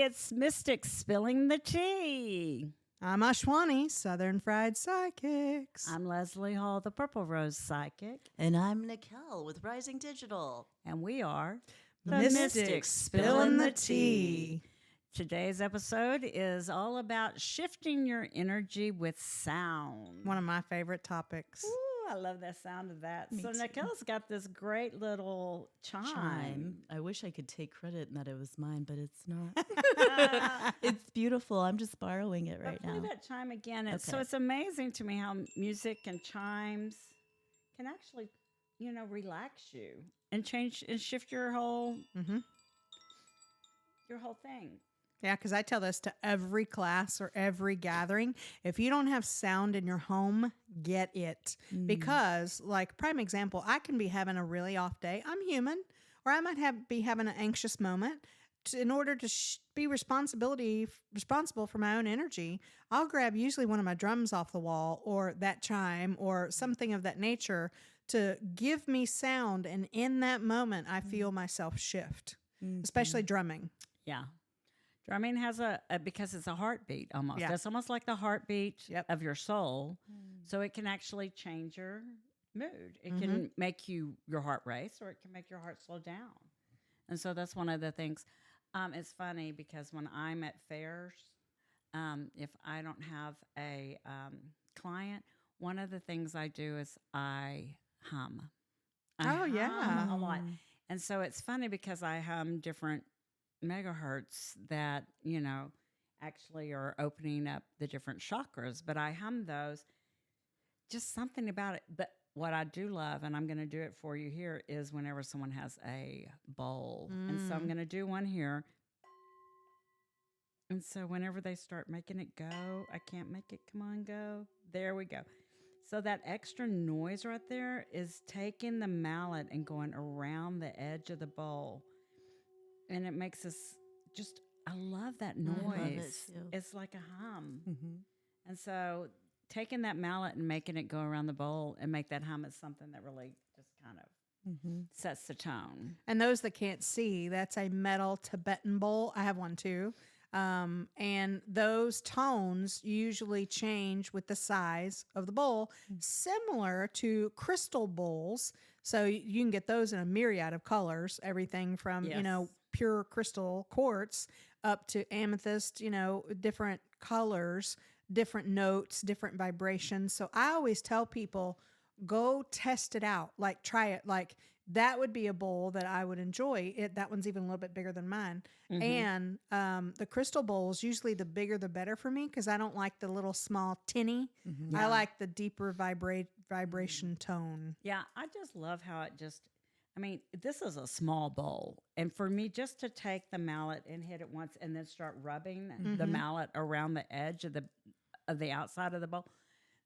it's Mystics spilling the tea. I'm Ashwani, Southern Fried Psychics. I'm Lezli Hall, the Purple Rose Psychic. And I'm Nickelle with Rising Digital. And we are the Mystics spilling the tea. Today's episode is all about shifting your energy with sound. One of my favorite topics. Ooh, I love the sound of that. Me so too. Nikelle's got this great little chime. I wish I could take credit and that it was mine, but it's not. It's beautiful. I'm just borrowing it right Play now. that chime again. So Okay. it's amazing to me how music and chimes can actually, relax you and change and shift your whole thing. Yeah, because I tell this to every class or every gathering. If you don't have sound in your home, get it. Because, like, prime example, I can be having a really off day. I'm human. Or I might be having an anxious moment. In order to be responsible for my own energy, I'll grab usually one of my drums off the wall or that chime or something of that nature to give me sound. And in that moment, I feel myself shift, especially drumming. Yeah. Drumming has because it's a heartbeat almost. Yeah. It's almost like the heartbeat Yep. of your soul. So it can actually change your mood. It can make your heart race, or it can make your heart slow down. And so that's one of the things. It's funny because when I'm at fairs, if I don't have a client, one of the things I do is I hum. I hum a lot. And so it's funny because I hum different megahertz that, actually are opening up the different chakras, but I hum those. Just something about it. But what I do love, and I'm going to do it for you here, is whenever someone has a bowl. And so I'm going to do one here. And so whenever they start making it go, I can't make it, come on, go. There we go. So that extra noise right there is taking the mallet and going around the edge of the bowl. And it makes us I love that noise. too. It's like a hum. And so taking that mallet and making it go around the bowl and make that hum is something that really just kind of sets the tone. And those that can't see, that's a metal Tibetan bowl. I have one too. And those tones usually change with the size of the bowl, similar to crystal bowls. So you can get those in a myriad of colors, everything from, Yes. pure crystal quartz up to amethyst, different colors, different notes, different vibrations. So I always tell people, go test it out. Like, try it. Like, that would be a bowl that I would enjoy. That one's even a little bit bigger than mine. And the crystal bowls, usually the bigger the better for me, because I don't like the little small tinny. I like the deeper vibration tone. Yeah, I just love how this is a small bowl. And for me, just to take the mallet and hit it once and then start rubbing the mallet around the edge of the outside of the bowl,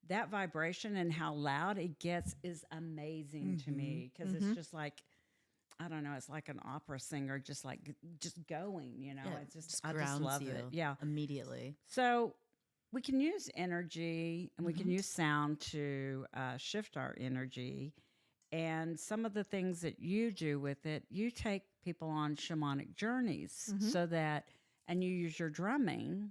that vibration and how loud it gets is amazing to me, because it's just like, I don't know, it's like an opera singer just going, it's just I just grounds love you it. Yeah. immediately. So we can use energy and we can use sound to shift our energy. And some of the things that you do with it, you take people on shamanic journeys and you use your drumming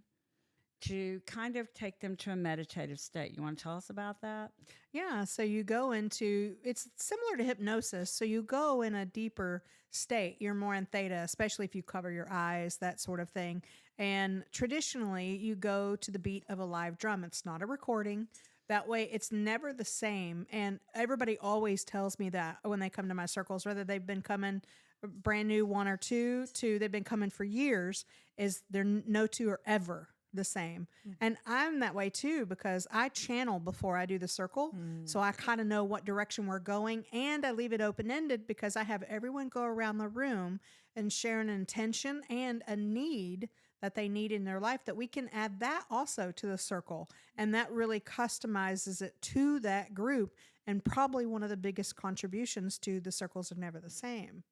to kind of take them to a meditative state. You want to tell us about that? Yeah, so you go into, it's similar to hypnosis. So you go in a deeper state. You're more in theta, especially if you cover your eyes, that sort of thing. And traditionally, you go to the beat of a live drum. It's not a recording. That way, it's never the same. And everybody always tells me that when they come to my circles, whether they've been coming brand new one or two to they've been coming for years, is there no two are ever the same. And I'm that way too, because I channel before I do the circle. So I kind of know what direction we're going, and I leave it open-ended because I have everyone go around the room and share an intention and a need that they need in their life, that we can add that also to the circle. And that really customizes it to that group, and probably one of the biggest contributions to the circles are never the same.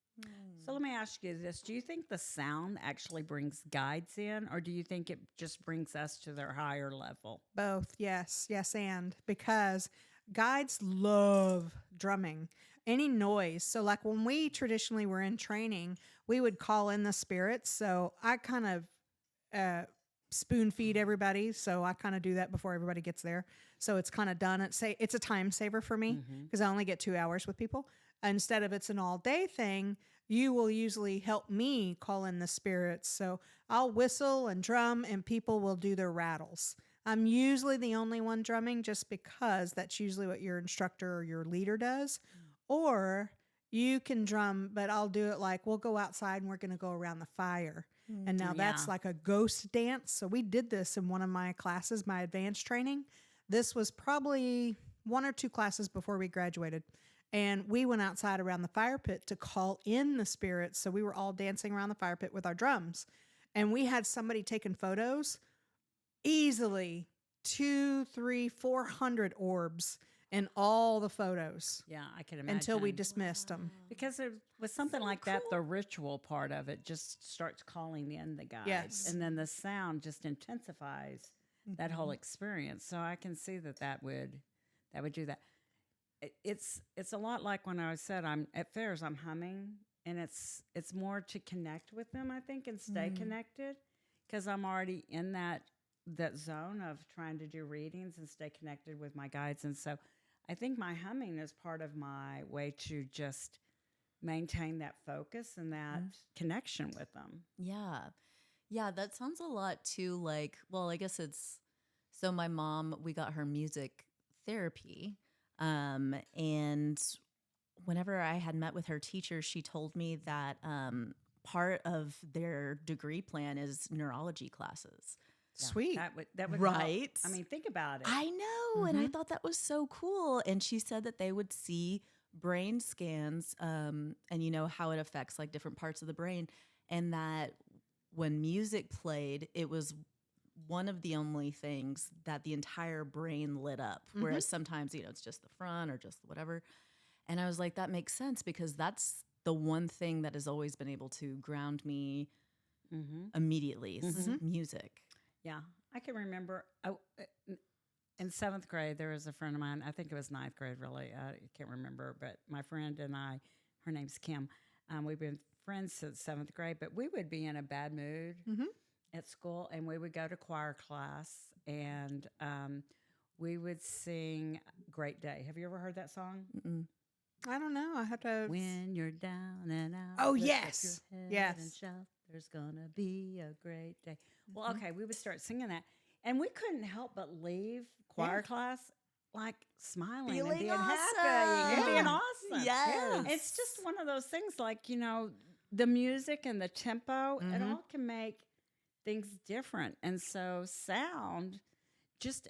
So let me ask you this. Do you think the sound actually brings guides in, or do you think it just brings us to their higher level? Both, yes, and because guides love drumming, any noise. So like when we traditionally were in training, we would call in the spirits. So I kind of spoon feed everybody. So I kind of do that before everybody gets there. So it's kind of done. It's a time saver for me because I only get 2 hours with people. Instead of it's an all day thing, you will usually help me call in the spirits. So I'll whistle and drum and people will do their rattles. I'm usually the only one drumming just because that's usually what your instructor or your leader does. Or you can drum, but I'll do it like we'll go outside and we're going to go around the fire. And now that's like a ghost dance. So we did this in one of my classes, my advanced training. This was probably 1 or 2 classes before we graduated. And we went outside around the fire pit to call in the spirits. So we were all dancing around the fire pit with our drums. And we had somebody taking photos, easily 200, 300, 400 orbs in all the photos. Yeah, I can imagine. Until we dismissed them. Because with something like that, the ritual part of it just starts calling in the guides. Yes. And then the sound just intensifies that whole experience. So I can see that would do that. It's a lot like when I said I'm at fairs, I'm humming, and it's more to connect with them, I think, and stay connected, because I'm already in that zone of trying to do readings and stay connected with my guides. And so I think my humming is part of my way to just maintain that focus and that connection with them. Yeah. Yeah, that sounds a lot too like, well, I guess so my mom, we got her music therapy. And whenever I had met with her teacher, she told me that part of their degree plan is neurology classes. Yeah, Sweet. That would Right. help. I mean, think about it. I know. And I thought that was so cool. And she said that they would see brain scans and, how it affects like different parts of the brain. And that when music played, it was one of the only things that the entire brain lit up. Whereas sometimes, it's just the front or just whatever. And I was like, that makes sense because that's the one thing that has always been able to ground me immediately is music. Yeah, I can remember in 7th grade, there was a friend of mine, I think it was 9th grade, really. I can't remember, but my friend and I, her name's Kim, we've been friends since 7th grade, but we would be in a bad mood at school, and we would go to choir class, and we would sing Great Day. Have you ever heard that song? Mm-mm. I don't know. I have to. When you're down and out. Oh, lift up yes. your head Yes. And shout, there's going to be a great day. Well, okay, we would start singing that. And we couldn't help but leave choir class like smiling and Feeling being awesome. happy and being Yeah. awesome. Yes. It's just one of those things like, the music and the tempo, it all can make things different. And so sound just,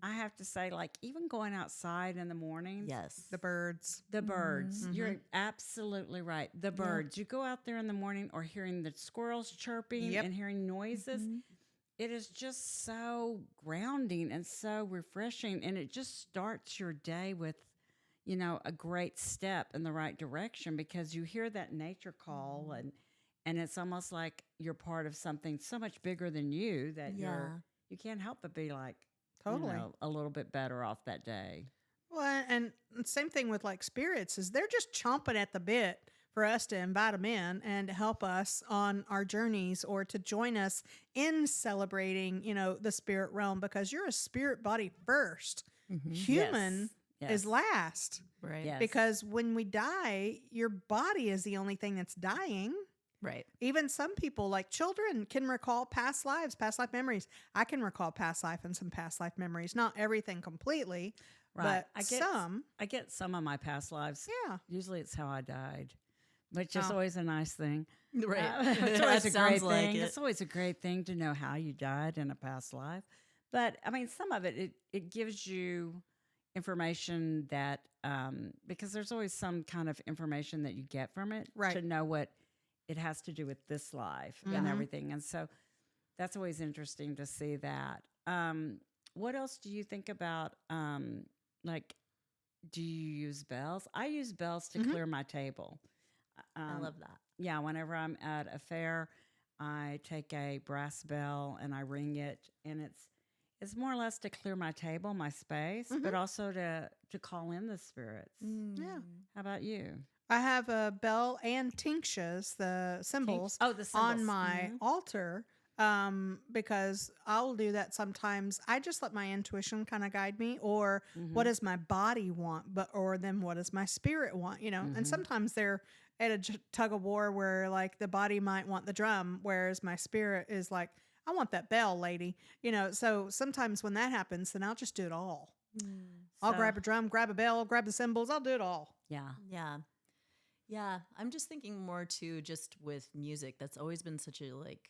I have to say, like, even going outside in the mornings. Yes. The birds. The birds. You're absolutely right. The birds. You go out there in the morning or hearing the squirrels chirping and hearing noises. It is just so grounding and so refreshing. And it just starts your day with, a great step in the right direction because you hear that nature call and it's almost like you're part of something so much bigger than you that you can't help but be like, Totally. a little bit better off that day. Well, and same thing with like spirits is they're just chomping at the bit for us to invite them in and to help us on our journeys or to join us in celebrating, the spirit realm because you're a spirit body first. Human is last. Right. Yes. Because when we die, your body is the only thing that's dying. Right. Even some people, like children, can recall past lives, past life memories. I can recall past life and some past life memories. Not everything completely, Right. but some. I get some of my past lives. Yeah. Usually it's how I died, which is always a nice thing. Right. It's always a great Sounds like thing. it. It's always a great thing to know how you died in a past life. But, I mean, some of it gives you information that, because there's always some kind of information that you get from it Right. to know what it has to do with this life and everything. And so that's always interesting to see that. What else do you think about, like, do you use bells? I use bells to clear my table. I love that. Yeah, whenever I'm at a fair, I take a brass bell and I ring it, and it's more or less to clear my table, my space, but also to call in the spirits. Yeah. How about you? I have a bell and tinctures, the symbols, Oh, the symbols. on my altar because I'll do that sometimes. I just let my intuition kind of guide me, or what does my body want, or then what does my spirit want, And sometimes they're at a tug of war where like the body might want the drum, whereas my spirit is like, I want that bell, lady. So sometimes when that happens, then I'll just do it all. I'll grab a drum, grab a bell, grab the cymbals. I'll do it all. Yeah. Yeah. Yeah. I'm just thinking more too, just with music. That's always been such a like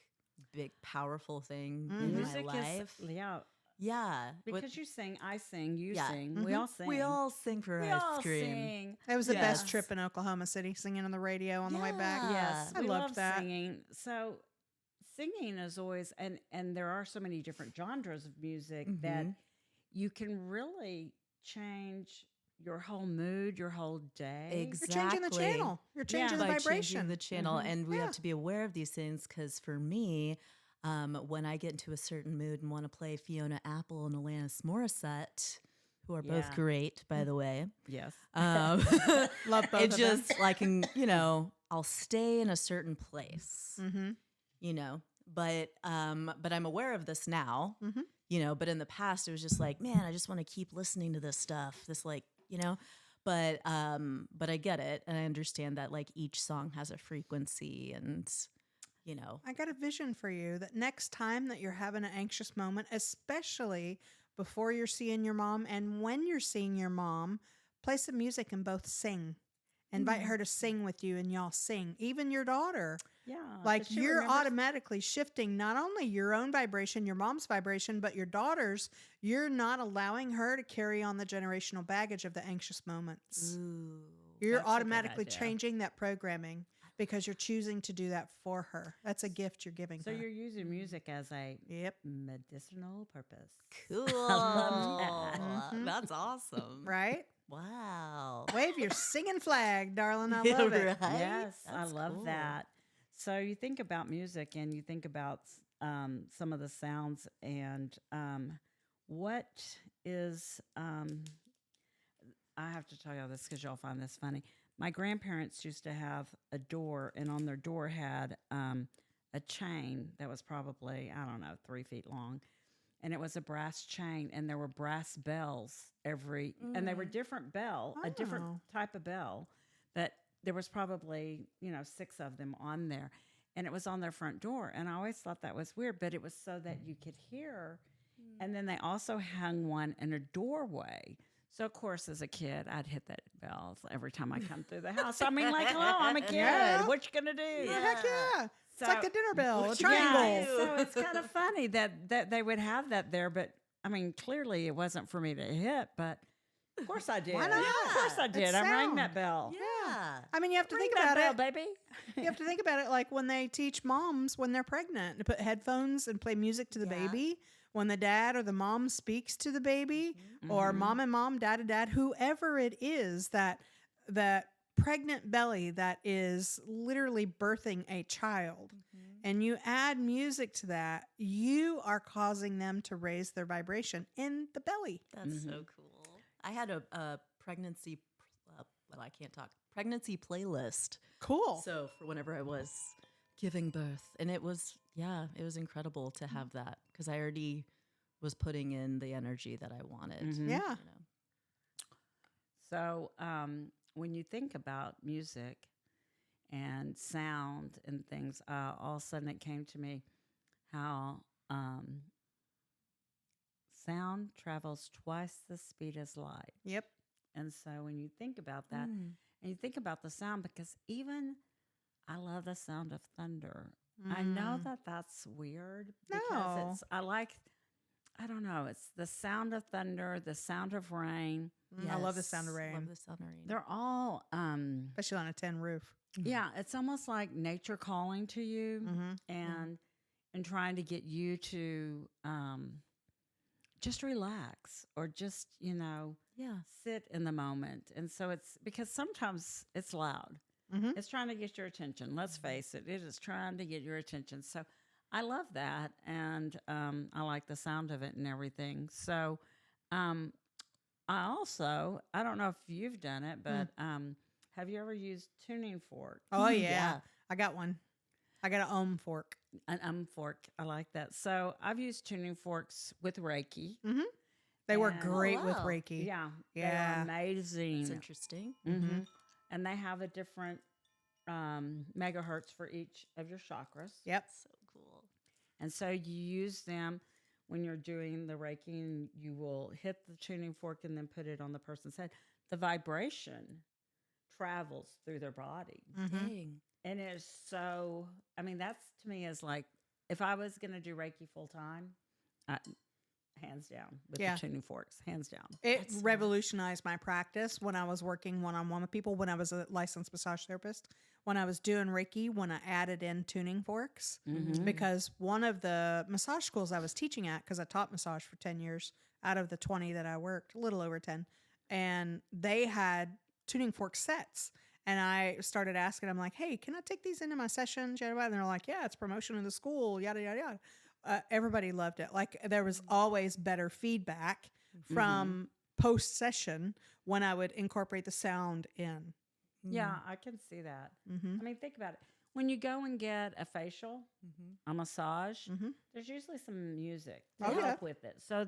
big, powerful thing in Music my life. is, yeah. Yeah. Because you sing, I sing, you Yeah. sing. We all sing. We all sing for We ice all cream. sing. It was the best Yes. trip in Oklahoma City, singing on the radio on the way back. Yeah. Yes, I we loved love that. singing. So singing is always, and there are so many different genres of music that you can really change your whole mood, your whole day. Exactly. You're changing the channel. You're changing the By vibration. changing the channel. And we Yeah. have to be aware of these things because for me, when I get into a certain mood and want to play Fiona Apple and Alanis Morissette, who are both Yeah. great, by the way, Yes. um, Love both it of just them. like, I'll stay in a certain place, but I'm aware of this now, but in the past it was just like, man, I just want to keep listening to this stuff, but I get it. And I understand that like each song has a frequency and, I got a vision for you that next time that you're having an anxious moment, especially before you're seeing your mom and when you're seeing your mom, play some music and both sing. Invite her to sing with you and y'all sing. Even your daughter. Yeah. Like Does she you're remember- automatically shifting not only your own vibration, your mom's vibration, but your daughter's. You're not allowing her to carry on the generational baggage of the anxious moments. Ooh. You're That's a good automatically idea. changing that programming because you're choosing to do that for her. That's a gift you're giving So her. you're using music as a Yep. medicinal purpose. Cool. that. That's awesome. Right? Wow. Wave your singing flag, darling. I love it. Right? Yes, That's I love cool. that. So you think about music and you think about some of the sounds and what is I have to tell y'all this because y'all find this funny. My grandparents used to have a door, and on their door had a chain that was probably, I don't know, 3 feet long. And it was a brass chain, and there were brass bells and they were different a different Oh. type of bell, but there was probably, 6 of them on there. And it was on their front door. And I always thought that was weird, but it was so that you could hear. And then they also hung one in a doorway. So, of course, as a kid, I'd hit that bell every time I come through the house. I mean, like, hello, I'm a kid. Yeah. What you going to do? Yeah, heck yeah. So- It's like the dinner bell, a What you triangle. got? So it's kind of funny that they would have that there, but I mean, clearly it wasn't for me to hit, but of course I did. Why not? Of course I did. It's I rang sound. that bell. Yeah. I mean, you have to Ring think that about bell, it. baby. You have to think about it like when they teach moms when they're pregnant to put headphones and play music to the Yeah. baby. When the dad or the mom speaks to the baby, or mom and mom, dad to dad, whoever it is that pregnant belly that is literally birthing a child, and you add music to that, you are causing them to raise their vibration in the belly. That's so cool. I had a pregnancy, I can't talk, pregnancy playlist. Cool. So for whenever I was giving birth, and it was incredible to have that because I already was putting in the energy that I wanted. Yeah. So when you think about music and sound and things, all of a sudden it came to me how sound travels twice the speed as light. Yep. And so when you think about that, and you think about the sound, because even I love the sound of thunder. I know that that's weird because No. I don't know, it's the sound of thunder, the sound of rain. I love the sound of rain, Love the sound of rain. They're all, especially on a tin roof. yeah, it's almost like nature calling to you and trying to get you to just relax or just, Yeah. sit in the moment. And so it's because sometimes it's loud. It's trying to get your attention. Let's face it, it is trying to get your attention. So I love that. And I like the sound of it and everything. So I don't know if you've done it, but have you ever used tuning fork? Oh, yeah. Yeah. I got one. I got an fork. An fork. I like that. So I've used tuning forks with Reiki. Mm-hmm. They work And- great with wow. Reiki. Yeah, Yeah. they're amazing. It's interesting. Mm-hmm. And they have a different megahertz for each of your chakras. Yep. So cool. And so you use them when you're doing the Reiki, and you will hit the tuning fork and then put it on the person's head. The vibration travels through their body. Mm-hmm. Dang. And it's so, I mean, that's to me is like, if I was going to do Reiki full time, hands down with Yeah. the tuning forks, hands down. It That's so revolutionized my practice when I was working one-on-one with people, when I was a licensed massage therapist, when I was doing Reiki, when I added in tuning forks. Mm-hmm. Because one of the massage schools I was teaching at, because I taught massage for 10 years out of the 20 that I worked, a little over 10, and they had tuning fork sets. And I started asking them, like, hey, can I take these into my sessions? Yada, yada. And they're like, yeah, it's promotion in the school, yada, yada, yada. Everybody loved it. Like, there was always better feedback from post session when I would incorporate the sound in. Yeah, I can see that. Mm-hmm. I mean, think about it. When you go and get a facial, a massage, Mm-hmm. there's usually some music to Oh, help yeah. with it. So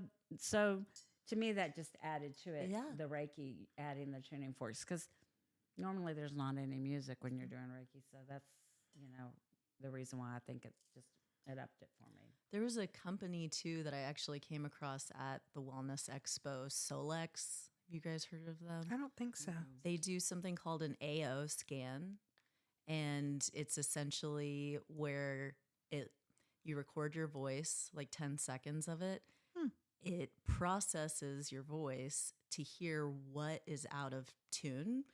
to me, that just added to it. Yeah. The Reiki, adding the tuning forks, because normally there's not any music when you're doing Reiki. So that's the reason why I think it upped it for me. There was a company too that I actually came across at the Wellness Expo, Solex. Have you guys heard of them? I don't think so. They do something called an AO scan, and it's essentially where you record your voice, like 10 seconds of it. It processes your voice to hear what is out of tune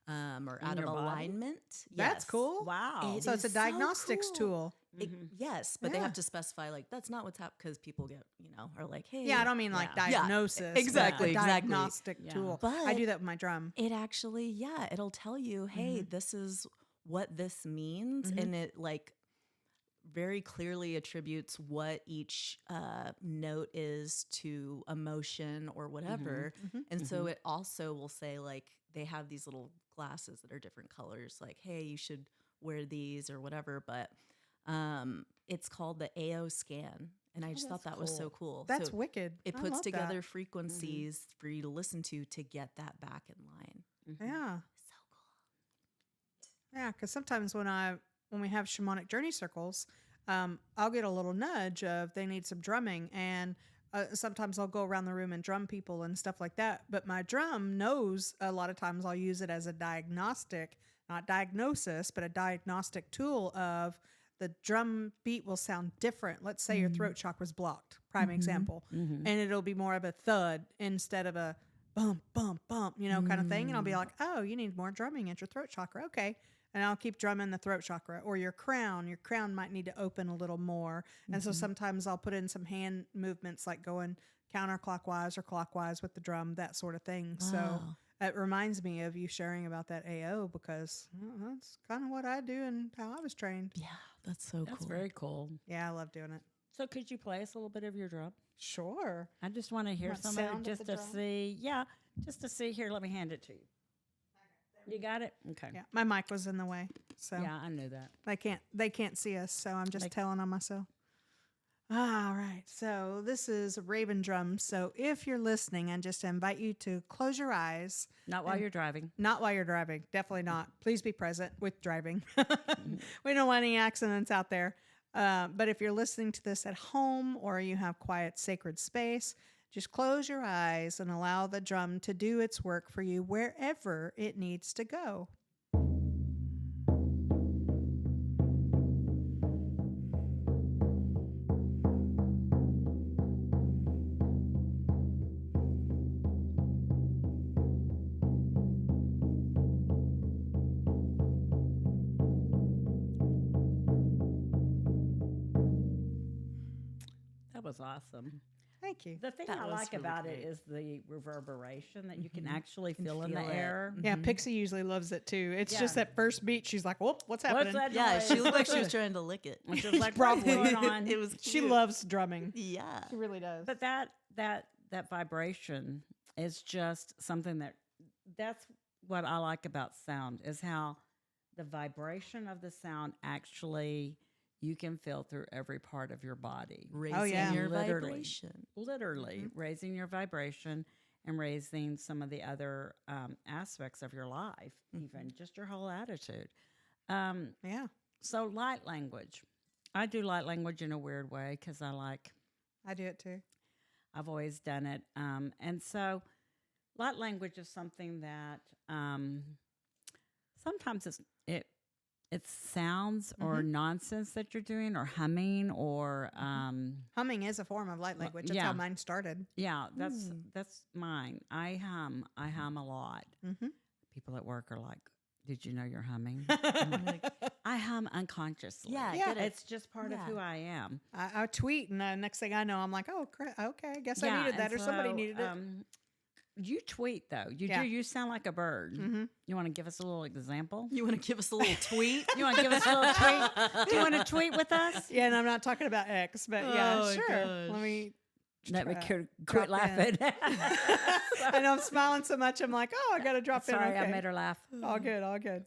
or In out of your body? alignment. That's cool. Wow. It So it's a is so diagnostics cool. tool. Yes, but they Yeah. have to specify, like, that's not what's happening, because people get, are like, hey. Yeah, I don't mean like Yeah. diagnosis. but exactly, a exactly. diagnostic Yeah. tool. But I do that with my drum. It actually, it'll tell you, hey, this is what this means. Mhm. And it, like, very clearly attributes what each note is to emotion or whatever. And so it also will say, like, they have these little glasses that are different colors, like, hey, you should wear these or whatever. But it's called the AO scan. And I just thought that's that was so cool. That's So wicked. it I puts love together that. frequencies for you to listen to get that back in line. Yeah. So cool. Yeah, because sometimes when we have shamanic journey circles, I'll get a little nudge of they need some drumming, and sometimes I'll go around the room and drum people and stuff like that. But my drum knows a lot of times I'll use it as a diagnostic, not diagnosis, but a diagnostic tool of the drum beat will sound different. Let's say your throat chakra's blocked, prime example, and it'll be more of a thud instead of a bump, bump, bump, kind of thing. And I'll be like, oh, you need more drumming at your throat chakra. Okay. And I'll keep drumming the throat chakra, or your crown. Your crown might need to open a little more. And so sometimes I'll put in some hand movements, like going counterclockwise or clockwise with the drum, that sort of thing. So Wow. it reminds me of you sharing about that AO, because that's kind of what I do and how I was trained. Yeah, that's so That's cool. very cool. Yeah, I love doing it. So could you play us a little bit of your drum? Sure. I just want to hear Want some of sound it of just the to drum? see. Yeah, just to see. Here, let me hand it to you. You got it? Okay. Yeah, my mic was in the way, so Yeah, I knew that. they can't see us, so I'm just Like- telling on myself. All right, so this is Raven Drum. So if you're listening, I just invite you to close your eyes. Not while you're driving. Not while you're driving, definitely not. Please be present with driving. We don't want any accidents out there. But if you're listening to this at home, or you have quiet, sacred space, just close your eyes and allow the drum to do its work for you wherever it needs to go. That was awesome. Thank you. The thing That I was like really about great. it is the reverberation that you can actually feel in feel the it. air. Yeah, Pixie usually loves it too. It's just Yeah. that first beat. She's like, "Whoop, what's happening?" What's that Yeah, noise? she looked like she was trying to lick it. And she was like, Probably. what's going on? It was She cute. loves drumming. Yeah. She really does. But that vibration is just something that's what I like about sound, is how the vibration of the sound actually you can feel through every part of your body. Raising yeah. your Literally. vibration. Literally raising your vibration and raising some of the other aspects of your life, even just your whole attitude. Yeah. So light language. I do light language in a weird way because I do it too. I've always done it. And so light language is something that sometimes it sounds or nonsense that you're doing or humming or Humming is a form of light language. That's yeah. how mine started. yeah, that's mine. I hum a lot. Mm-hmm. People at work are like, "Did you know you're humming?" I'm like, I hum unconsciously. Yeah, Yeah. get it. It's just part of Yeah. who I am. I tweet, and next thing I know, I'm like, oh, okay, I guess I Yeah, needed that, and or somebody so, needed it. You tweet though. You Yeah. do. You sound like a bird. Mm-hmm. You want to give us a little example? You want to give us a little tweet? You want to give us a little tweet? Do you want to tweet with us? Yeah, and I'm not talking about X, but yeah, Oh, sure. gosh. Let me. Let me drop quit in. laughing. I know I'm smiling so much. I'm like, oh, I got to drop in. Sorry, Okay. I made her laugh. All good, all good.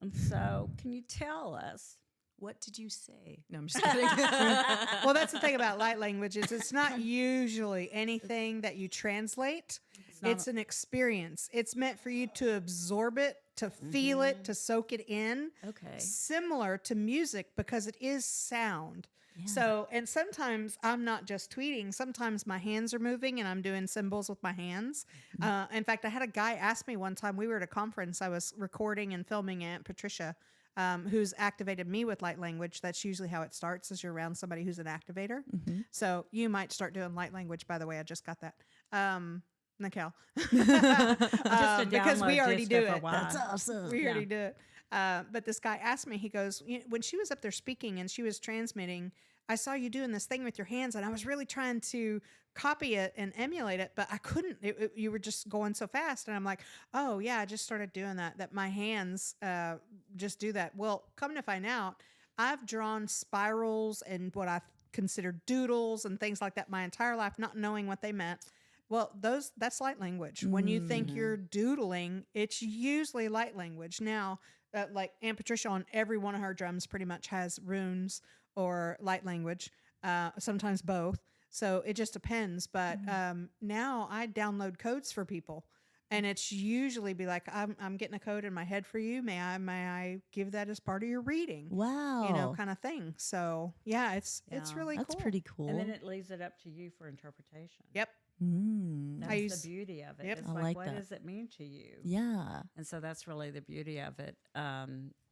And so, can you tell us? What did you say? No, I'm just kidding. Well, that's the thing about light language is it's not usually anything that you translate. It's an experience. It's meant for you to absorb it, to feel it, to soak it in. Okay. Similar to music because it is sound. So, and sometimes I'm not just tweeting. Sometimes my hands are moving and I'm doing symbols with my hands. In fact, I had a guy ask me one time, we were at a conference, I was recording and filming Aunt Patricia, who's activated me with light language. That's usually how it starts, is you're around somebody who's an activator. So you might start doing light language, by the way. I just got that. Nickelle. Because we already do it. That's awesome. We already do it. But this guy asked me, he goes, when she was up there speaking and she was transmitting, I saw you doing this thing with your hands and I was really trying to copy it and emulate it, but I couldn't. You were just going so fast. And I'm like, oh, yeah, I just started doing that my hands just do that. Well, come to find out, I've drawn spirals and what I consider doodles and things like that my entire life, not knowing what they meant. Well, that's light language. When you think you're doodling, it's usually light language. Now, like Aunt Patricia on every one of her drums pretty much has runes or light language, sometimes both. So it just depends. But now I download codes for people. And it's usually be like, I'm getting a code in my head for you. May I give that as part of your reading? Wow. Kind of thing. So yeah, it's really That's cool. pretty cool. And then it leaves it up to you for interpretation. Yep. That's the beauty of it. Yep. It's I like, like what that. does it mean to you? Yeah. And so that's really the beauty of it.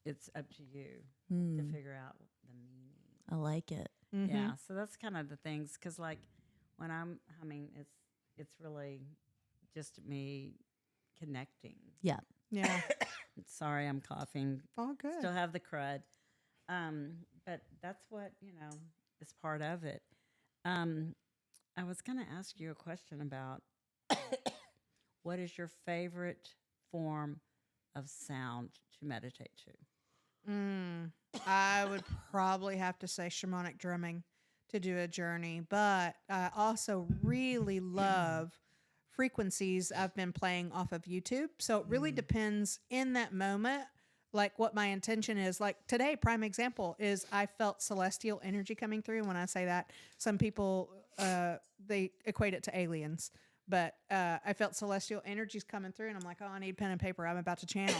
It's up to you to figure out the meaning. I like it. Mm-hmm. Yeah. So that's kind of the things. Because like when I'm humming, it's really just me connecting. Yeah. Yeah. Sorry, I'm coughing. All good. Still have the crud. But that's what, is part of it. I was going to ask you a question about what is your favorite form of sound to meditate to? I would probably have to say shamanic drumming to do a journey, but I also really love frequencies I've been playing off of YouTube. So it really depends in that moment, like what my intention is. Like today, prime example is I felt celestial energy coming through. When I say that, some people, they equate it to aliens. But I felt celestial energies coming through, and I'm like, oh, I need pen and paper. I'm about to channel.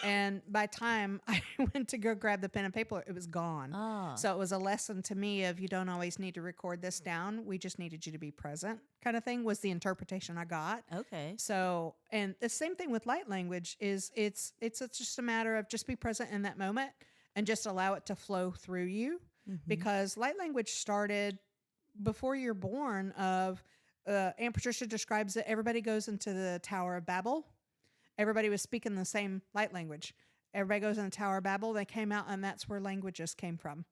And by time I went to go grab the pen and paper, it was gone. Oh. So it was a lesson to me of you don't always need to record this down. We just needed you to be present kind of thing was the interpretation I got. Okay. So, and the same thing with light language is it's just a matter of just be present in that moment and just allow it to flow through you. Because light language started before you're born of... Aunt Patricia describes it. Everybody goes into the Tower of Babel. Everybody was speaking the same light language. Everybody goes in the Tower of Babel. They came out, and that's where languages came from.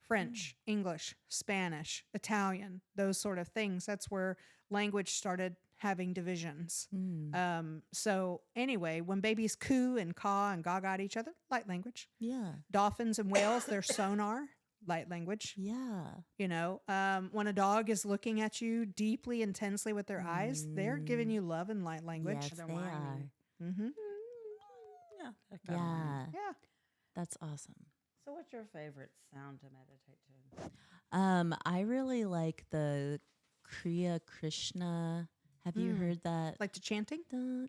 French, English, Spanish, Italian, those sort of things. That's where language started having divisions. Mm. So anyway, when babies coo and caw and gaga at each other, light language. Yeah. Dolphins and whales, their sonar, light language. Yeah. You know, when a dog is looking at you deeply, intensely with their eyes, they're giving you love and light language. Yes, They're they are. whining. Mm-hmm. Yeah. That kind of whining. Yeah. Yeah. That's awesome. So, what's your favorite sound to meditate to? I really like the Kriya Krishna. Have you heard that? Like the chanting?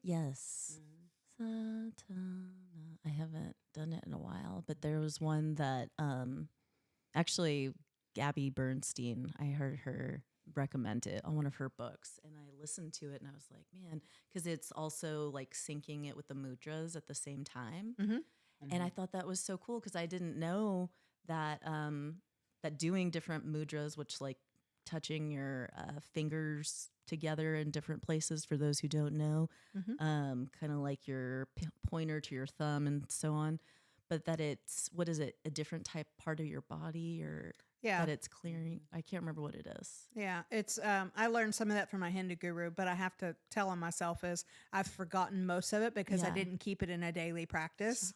Yes. Mm-hmm. Satana. I haven't done it in a while, but there was one that actually Gabby Bernstein, I heard her recommend it on one of her books, and I listened to it and I was like, man, because it's also like syncing it with the mudras at the same time. Mm-hmm. And I thought that was so cool because I didn't know that that doing different mudras, which like touching your fingers together in different places for those who don't know, kind of like your pointer to your thumb and so on, but that it's, what is it, a different type part of your body, or Yeah. that it's clearing. I can't remember what it is. Yeah, it's I learned some of that from my Hindu guru, but I have to tell on myself is I've forgotten most of it because I Yeah. didn't keep it in a daily practice.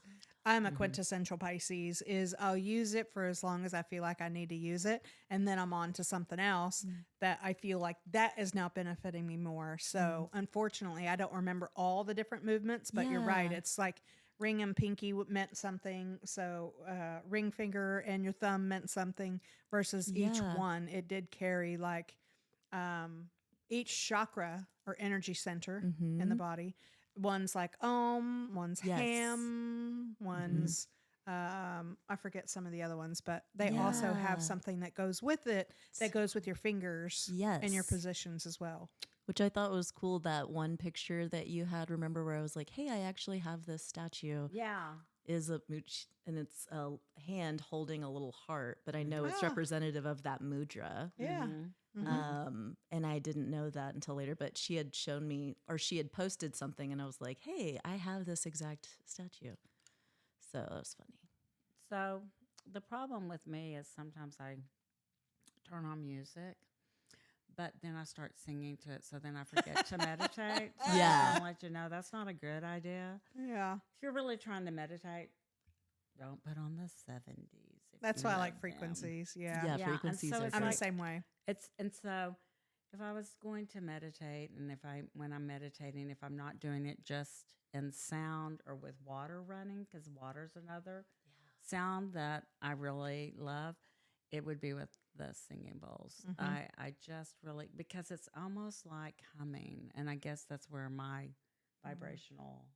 I'm a quintessential Pisces, is I'll use it for as long as I feel like I need to use it, and then I'm on to something else that I feel like that is now benefiting me more. So unfortunately, I don't remember all the different movements, but you're right. Yeah. It's like ring and pinky meant something. So ring finger and your thumb meant something versus each Yeah. one. It did carry like each chakra or energy center in the body. One's like one's Yes. ham, one's I forget some of the other ones, but they also have Yeah. something that goes with it that goes with your fingers and your Yes. positions as well. Which I thought was cool, that one picture that you had, remember, where I was like, hey, I actually have this statue. Yeah. Is a mooch, and it's a hand holding a little heart, but I know it's Ah. representative of that mudra. Yeah. And I didn't know that until later, but she had shown me, or she had posted something, and I was like, hey, I have this exact statue. So that was funny. So, the problem with me is sometimes I turn on music, but then I start singing to it, so then I forget to meditate. So Yeah. I'll let you know that's not a good idea. Yeah. If you're really trying to meditate, don't put on the 70s. if That's you why I love like them. frequencies. Yeah, Yeah. and frequencies so are it's I'm great. the same way. And so if I was going to meditate, and when I'm meditating, if I'm not doing it just in sound or with water running, because water's another sound that I really love, it would be with the singing bowls. I just really, because it's almost like humming, and I guess that's where my vibrational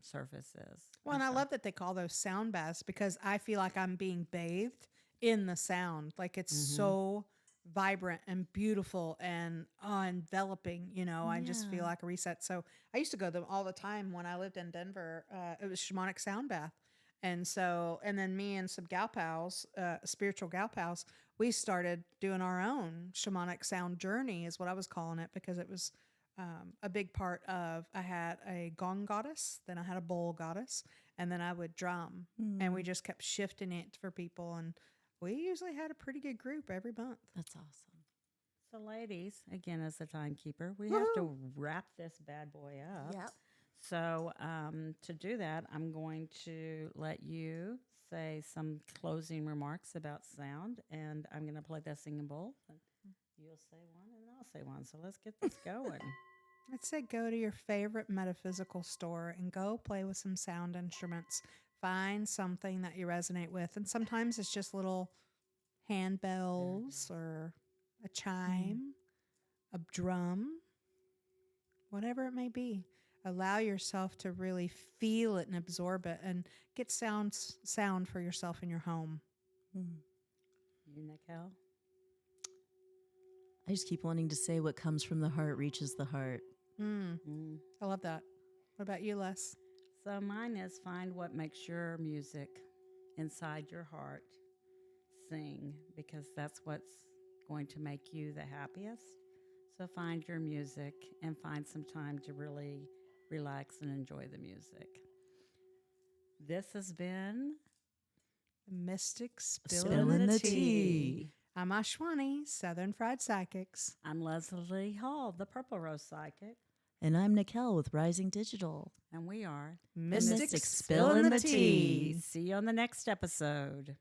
surface is. Well, and I love that they call those sound baths because I feel like I'm being bathed in the sound. Like it's so vibrant and beautiful and enveloping. You know, I just feel Yeah. like a reset. So I used to go to them all the time when I lived in Denver. It was Shamanic sound bath. And so, and then me and some gal pals, spiritual gal pals, we started doing our own shamanic sound journey, is what I was calling it, because it was a big part of. I had a gong goddess, then I had a bowl goddess, and then I would drum, and we just kept shifting it for people, and we usually had a pretty good group every month. That's awesome. So, ladies, again, as the timekeeper, we have to wrap this bad boy up. Yep. So, to do that, I'm going to let you say some closing remarks about sound, and I'm going to play that singing bowl. And you'll say one, and I'll say one. So, let's get this going. I'd say go to your favorite metaphysical store and go play with some sound instruments. Find something that you resonate with. And sometimes it's just little handbells or a chime, a drum, whatever it may be. Allow yourself to really feel it and absorb it and get sound for yourself in your home. You, Nickelle? I just keep wanting to say, what comes from the heart reaches the heart. I love that. What about you, Les? So, mine is find what makes your music inside your heart sing, because that's what's going to make you the happiest. So, find your music and find some time to really relax and enjoy the music. This has been The Mystic Spilling the tea. I'm Ashwani, Southern Fried Psychics. I'm Leslie Hall, the Purple Rose Psychic. And I'm Nickelle with Rising Digital. And we are Mystics Mystics spilling the tea. See you on the next episode.